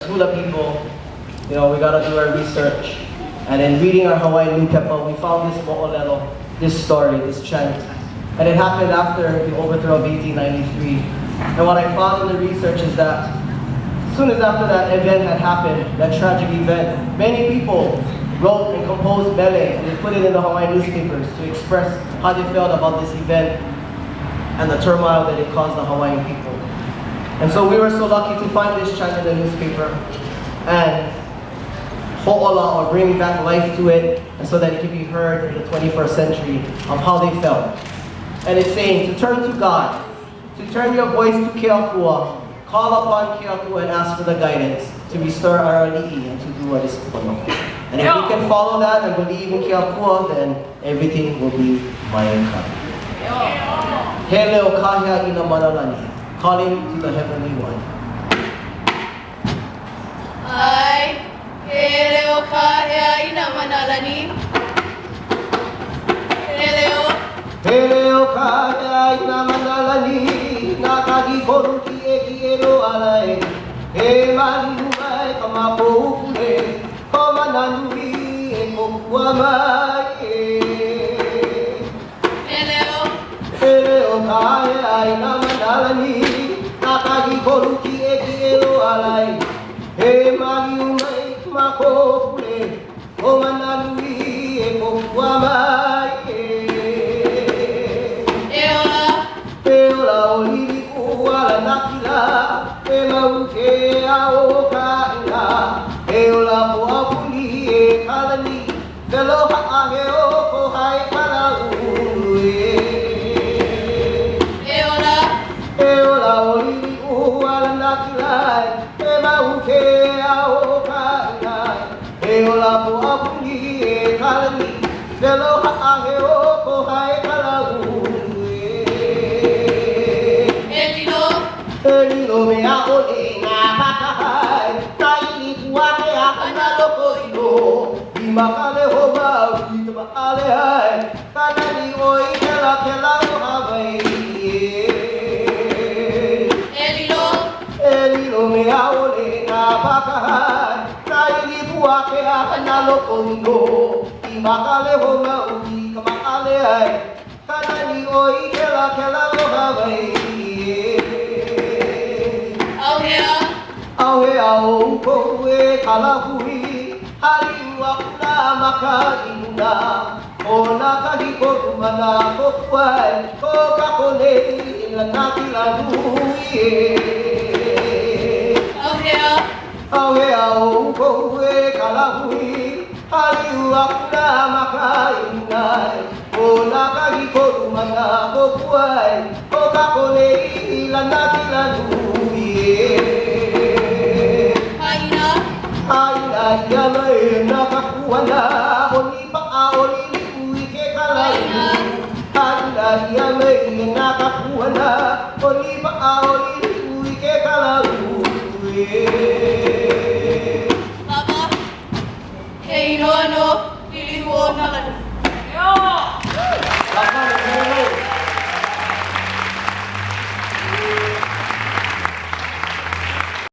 hula people, we gotta do our research. And in reading our Hawaiian newspaper, we found this mo'olelo, this story, this chant. And it happened after the overthrow of 1893. And what I found in the research is that as soon as after that event had happened, that tragic event, many people wrote and composed mele, and they put it in the Hawaiian newspapers to express how they felt about this event and the turmoil that it caused the Hawaiian people. And so we were so lucky to find this chant in the newspaper and ho'ola, or bring back life to it, and so that it can be heard in the 21st century of how they felt. And it's saying to turn to God, to turn your voice to Keakua, call upon Keakua and ask for the guidance to restore our ali'i and to do what is pono. And if we can follow that and believe in Keakua, then everything will be maika. He leo kahea ina manalani, calling to the Heavenly One. Ai, he leo kahea ina manalani. He leo kahea ina manalani, na kahi koru ki e lo alai. He mali umai kama poukule, koma nanui e kokua mai. He leo kahea ina manalani, na kahi koru ki e lo alai. He mali umai kama poukule, koma nanui e kokua mai. E mau ke ao kaina, e ola poa puli e kalani, velo ha'ahe o ko hai para ului. E ola olili uala nakilai, e mau ke ao kaina, e ola poa puli e kalani, velo ha'ahe o ko hai para ului. Elilo me a ole na hakahai, taili kuake a kana loko ino, I makale ho mau ki te maale hai, kanani oi kela o Hawaii. Elilo me a ole na hakahai, taili kuake a kana loko ino, I makale ho mau ki te maale hai, kanani oi kela o Hawaii. Awe au koe kalahui, hari ua una maka inuna, ona kahi koru mana kokuai, ko kakonei ina nakila nui. Awe au koe kalahui, hari ua una maka inuna, ona kahi koru mana kokuai, ko kakonei ina nakila nui. Aina ia mai na kakuana, oni pa oli ui ke kalai. Aina ia mai na kakuana, oni pa oli ui ke kalai. Papa, he ino ano, lilihuo na lana.